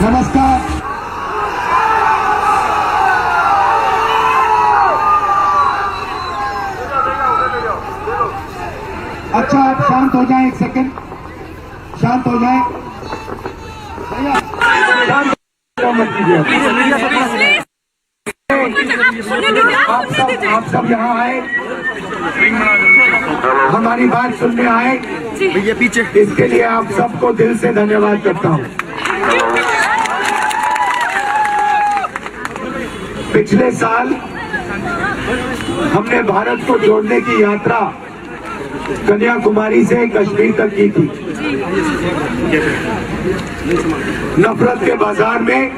नमस्कार। अच्छा, आप शांत हो जाएं, एक सेकंड शांत हो जाएं। भैया मत कीजिए। आप सब यहाँ आए, हमारी बात सुनने आए, भैया पीछे। इसके लिए आप सबको दिल से धन्यवाद करता हूँ। पिछले साल हमने भारत को जोड़ने की यात्रा कन्याकुमारी से कश्मीर तक की थी। नफरत के बाजार में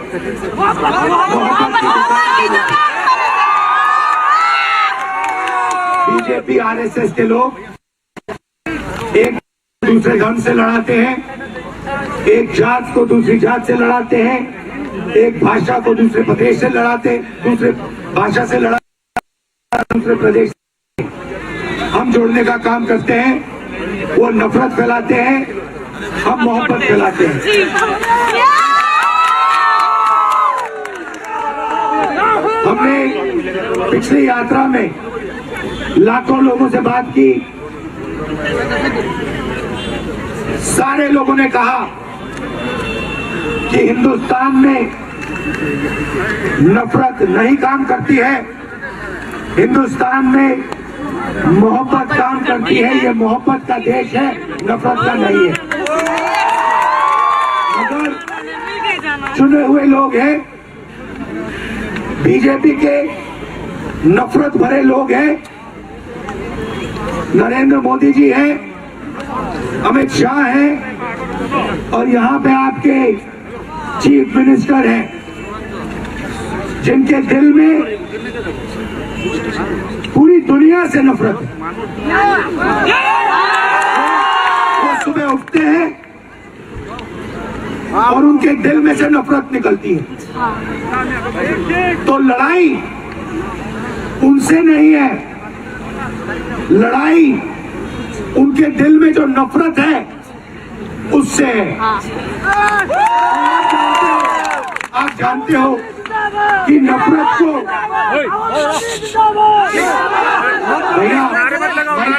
मोहब्बत की दुकान, बीजेपी आरएसएस के लोग एक दूसरे धर्म से लड़ाते हैं, एक जात को दूसरी जात से लड़ाते हैं, एक भाषा को दूसरे प्रदेश से लड़ाते, दूसरे भाषा से लड़ाते, दूसरे प्रदेश। हम जोड़ने का काम करते हैं, वो नफरत फैलाते हैं, हम मोहब्बत फैलाते हैं। हमने पिछली यात्रा में लाखों लोगों से बात की। सारे लोगों ने कहा कि हिंदुस्तान में नफरत नहीं काम करती है, हिंदुस्तान में मोहब्बत काम करती है। ये मोहब्बत का देश है, नफरत का नहीं है। मगर चुने हुए लोग हैं, बीजेपी के नफरत भरे लोग हैं, नरेंद्र मोदी जी हैं, अमित शाह हैं, और यहाँ पे आपके चीफ मिनिस्टर हैं, जिनके दिल में पूरी दुनिया से नफरत है। वो सुबह उठते हैं और उनके दिल में से नफरत निकलती है। तो लड़ाई उनसे नहीं है, लड़ाई उनके दिल में जो नफरत है उससे है। आप जानते हो कि नफरत को, भैया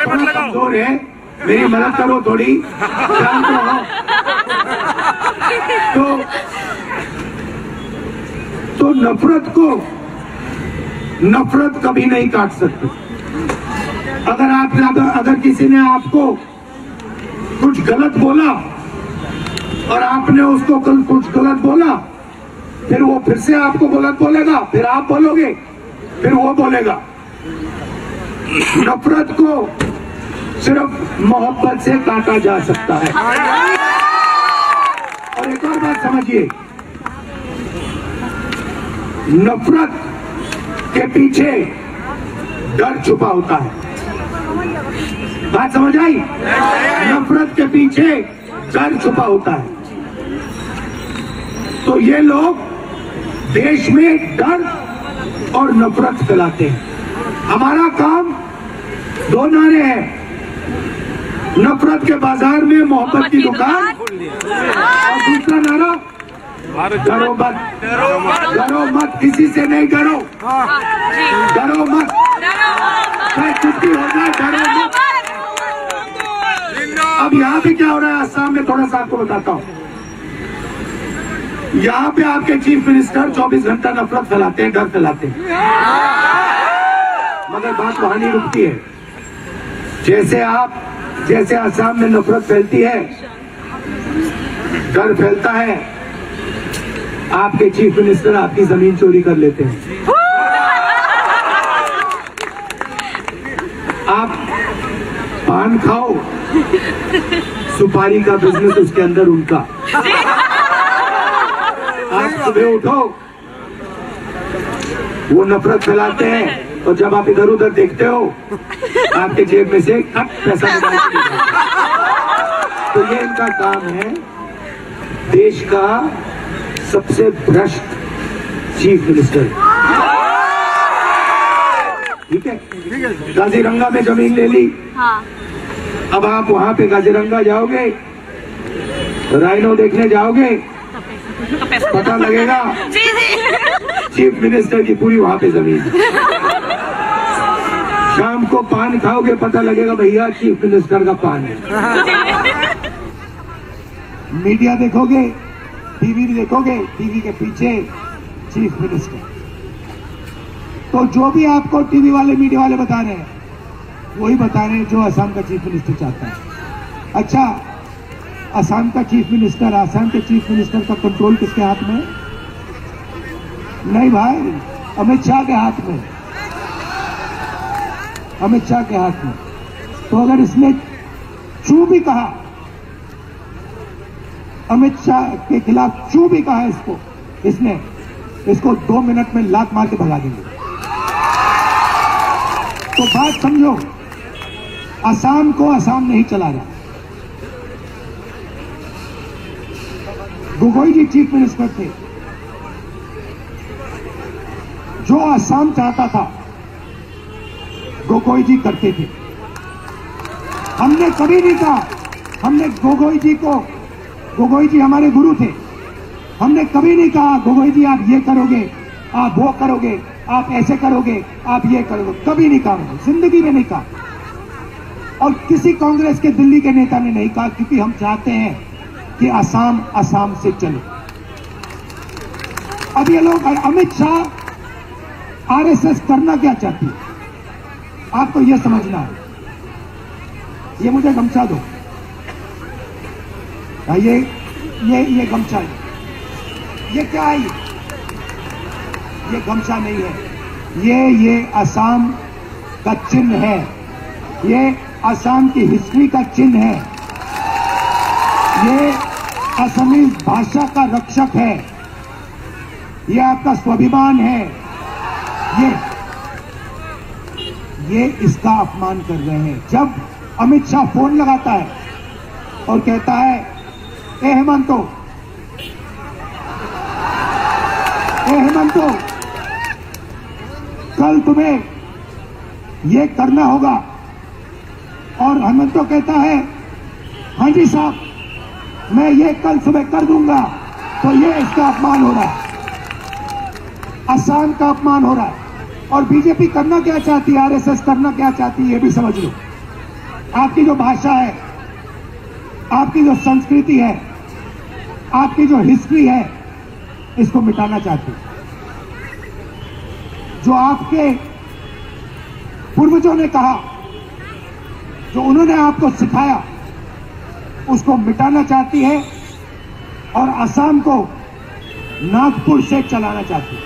कमजोर है, मेरी मदद करो थोड़ी, जानते हो। तो नफरत को नफरत कभी नहीं काट सकती। अगर किसी ने आपको कुछ गलत बोला और आपने उसको कुछ गलत बोला, फिर वो फिर से आपको गलत बोलेगा, फिर आप बोलोगे, फिर वो बोलेगा। नफरत को सिर्फ मोहब्बत से काटा जा सकता है। और एक और बात समझिए, नफरत के पीछे डर छुपा होता है। बात समझ आई? नफरत के पीछे डर छुपा होता है। तो ये लोग देश में डर और नफरत फैलाते हैं। हमारा काम दो नारे हैं, नफरत के बाजार में मोहब्बत की दुकान, और दूसरा नारा डरो मत, डरो मत, किसी से नहीं डरो, डरो मत, चाहे कुछ भी हो जाए, डरो मत। अब यहाँ पे क्या हो रहा है आसाम में, थोड़ा सा आपको बताता हूँ। यहाँ पे आपके चीफ मिनिस्टर 24 घंटा नफरत फैलाते हैं, डर फैलाते हैं, मगर बात वहां नहीं रुकती है। जैसे आसाम में नफरत फैलती है, डर फैलता है, आपके चीफ मिनिस्टर आपकी जमीन चोरी कर लेते हैं। आप पान खाओ, सुपारी का बिजनेस उसके अंदर उनका। आप सुबह उठो, वो नफरत फैलाते हैं, और जब आप इधर उधर देखते हो, आपके जेब में से पैसा निकालते हैं। तो ये इनका काम है। देश का सबसे भ्रष्ट चीफ मिनिस्टर, ठीक है। काजीरंगा में जमीन ले ली, अब आप वहां पे काजीरंगा जाओगे, राइनो देखने जाओगे, पता लगेगा चीफ मिनिस्टर की पूरी वहां पे जमीन। शाम को पान खाओगे पता लगेगा भैया चीफ मिनिस्टर का पान है। मीडिया देखोगे, टीवी देखोगे, टीवी के पीछे चीफ मिनिस्टर। तो जो भी आपको टीवी वाले मीडिया वाले बता रहे हैं वही बता रहे हैं जो असम का चीफ मिनिस्टर चाहता है। अच्छा, असम का चीफ मिनिस्टर, असम के चीफ मिनिस्टर का कंट्रोल किसके हाथ में? नहीं भाई, अमित शाह के हाथ में, अमित शाह के हाथ में। तो अगर इसने चू भी कहा, अमित शाह के खिलाफ चू भी कहा इसको 2 मिनट में लात मार के भगा देंगे। तो बात समझो, असम को असम नहीं चला रहा। गोगोई जी चीफ मिनिस्टर थे, जो असम चाहता था गोगोई जी करते थे। हमने कभी नहीं कहा, हमने गोगोई जी हमारे गुरु थे, हमने कभी नहीं कहा गोगोई जी आप ये करोगे, आप वो करोगे, आप ऐसे करोगे, आप ये करोगे, कभी नहीं कहा, जिंदगी में नहीं कहा। और किसी कांग्रेस के दिल्ली के नेता ने नहीं कहा, क्योंकि हम चाहते हैं कि असम से चले। अब ये लोग, अमित शाह आरएसएस करना क्या चाहती है आपको ये समझना है। ये मुझे गमछा दो, ये गमछा है, ये क्या है? ये गमछा नहीं है, ये असम का चिन्ह है, ये असम की हिस्ट्री का चिन्ह है, ये असमी भाषा का रक्षक है, ये आपका स्वाभिमान है। ये इसका अपमान कर रहे हैं। जब अमित शाह फोन लगाता है और कहता है ए हेमंतो, कल तुम्हें ये करना होगा, और हेमंतो कहता है हाँ जी साहब मैं ये कल सुबह कर दूंगा, तो ये इसका अपमान हो रहा है, असम का अपमान हो रहा है। और बीजेपी करना क्या चाहती है, आरएसएस करना क्या चाहती है, ये भी समझ लो। आपकी जो भाषा है, आपकी जो संस्कृति है, आपकी जो हिस्ट्री है, इसको मिटाना चाहती है। जो आपके पूर्वजों ने कहा, जो उन्होंने आपको सिखाया, उसको मिटाना चाहती है और असम को नागपुर से चलाना चाहती है।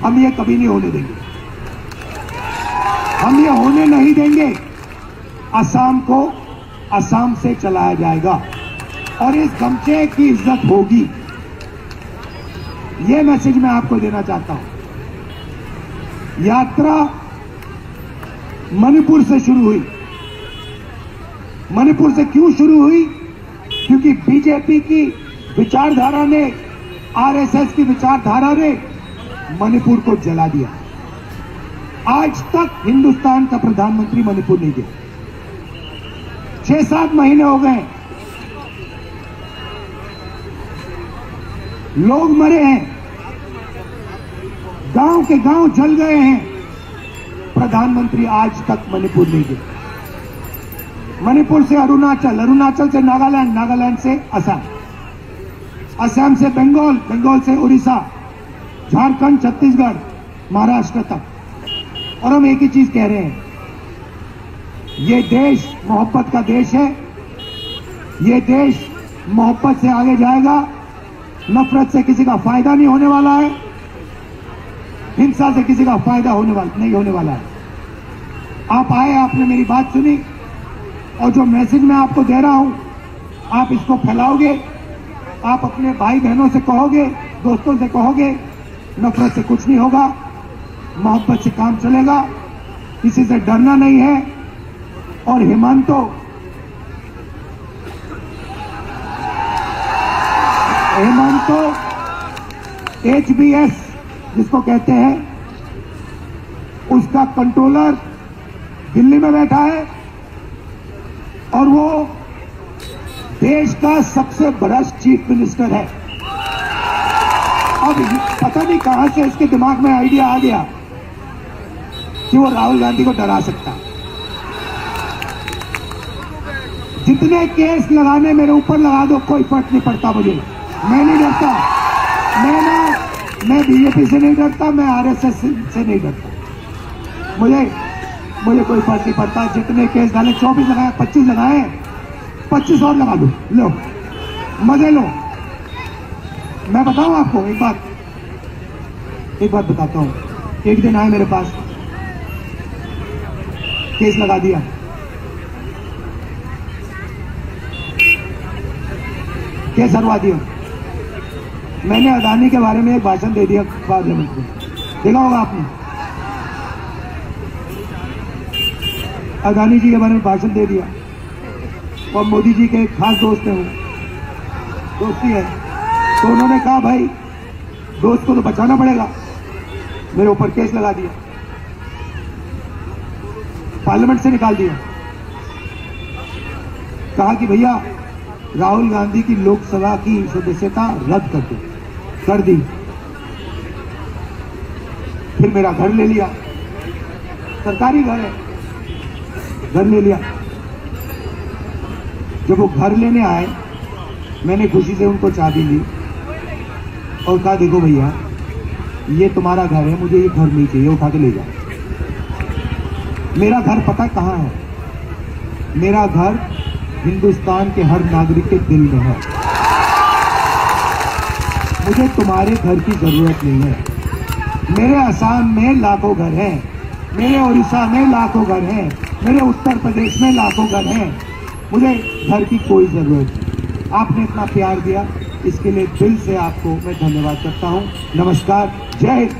हम ये कभी नहीं होने देंगे, हम ये होने नहीं देंगे। असम को असम से चलाया जाएगा और इस गमछे की इज्जत होगी। ये मैसेज मैं आपको देना चाहता हूं। यात्रा मणिपुर से शुरू हुई। मणिपुर से क्यों शुरू हुई? क्योंकि बीजेपी की विचारधारा ने, आरएसएस की विचारधारा ने मणिपुर को जला दिया। आज तक हिंदुस्तान का प्रधानमंत्री मणिपुर नहीं गया। 6-7 महीने हो गए, लोग मरे हैं, गांव के गांव जल गए हैं, प्रधानमंत्री आज तक मणिपुर नहीं गए। मणिपुर से अरुणाचल, अरुणाचल से नागालैंड, नागालैंड से असम, असम से बंगाल, बंगाल से उड़ीसा, झारखंड, छत्तीसगढ़, महाराष्ट्र तक। और हम एक ही चीज कह रहे हैं, ये देश मोहब्बत का देश है, ये देश मोहब्बत से आगे जाएगा। नफरत से किसी का फायदा नहीं होने वाला है, हिंसा से किसी का फायदा नहीं होने वाला है। आप आए, आपने मेरी बात सुनी, और जो मैसेज मैं आपको दे रहा हूं, आप इसको फैलाओगे, आप अपने भाई बहनों से कहोगे, दोस्तों से कहोगे, नफरत से कुछ नहीं होगा, मोहब्बत से काम चलेगा, किसी से डरना नहीं है। और हेमंतो, HBS जिसको कहते हैं, उसका कंट्रोलर दिल्ली में बैठा है और वो देश का सबसे बड़ा चीफ मिनिस्टर है। अब पता नहीं कहां से इसके दिमाग में आइडिया आ गया कि वो राहुल गांधी को डरा सकता। जितने केस लगाने मेरे ऊपर लगा दो, कोई फर्क नहीं पड़ता मुझे। मैं नहीं डरता, मैं बीजेपी से नहीं डरता, मैं आरएसएस से नहीं डरता। मुझे कोई फर्क नहीं पड़ता। जितने केस डाले, 24 लगाए, 25 लगाए, 25 और लगा दो, लो मजे लो। मैं बताऊं आपको एक बात बताता हूं। एक दिन आए मेरे पास, केस लगा दिया, केस हरवा दिया। मैंने अदानी के बारे में एक भाषण दे दिया पार्लियामेंट में, देखा होगा आपने। अदानी जी के बारे में भाषण दे दिया, और मोदी जी के खास दोस्त हैं, वो दोस्ती है, तो उन्होंने कहा भाई दोस्त को तो बचाना पड़ेगा, मेरे ऊपर केस लगा दिया, पार्लियामेंट से निकाल दिया। कहा कि भैया राहुल गांधी की लोकसभा की सदस्यता रद्द कर दो, कर दी। फिर मेरा घर ले लिया, सरकारी घर है, घर ले लिया। जब वो घर लेने आए, मैंने खुशी से उनको चाबी ली और कहा देखो भैया ये तुम्हारा घर है, मुझे ये घर नहीं चाहिए, उठा के ले जाओ। मेरा घर पता कहाँ है? मेरा घर हिंदुस्तान के हर नागरिक के दिल में है। मुझे तुम्हारे घर की जरूरत नहीं है। मेरे असम में लाखों घर हैं, मेरे उड़ीसा में लाखों घर हैं, मेरे उत्तर प्रदेश में लाखों घर हैं। मुझे घर की कोई जरूरत नहीं। आपने इतना प्यार दिया, इसके लिए दिल से आपको मैं धन्यवाद करता हूं। नमस्कार, जय हिंद।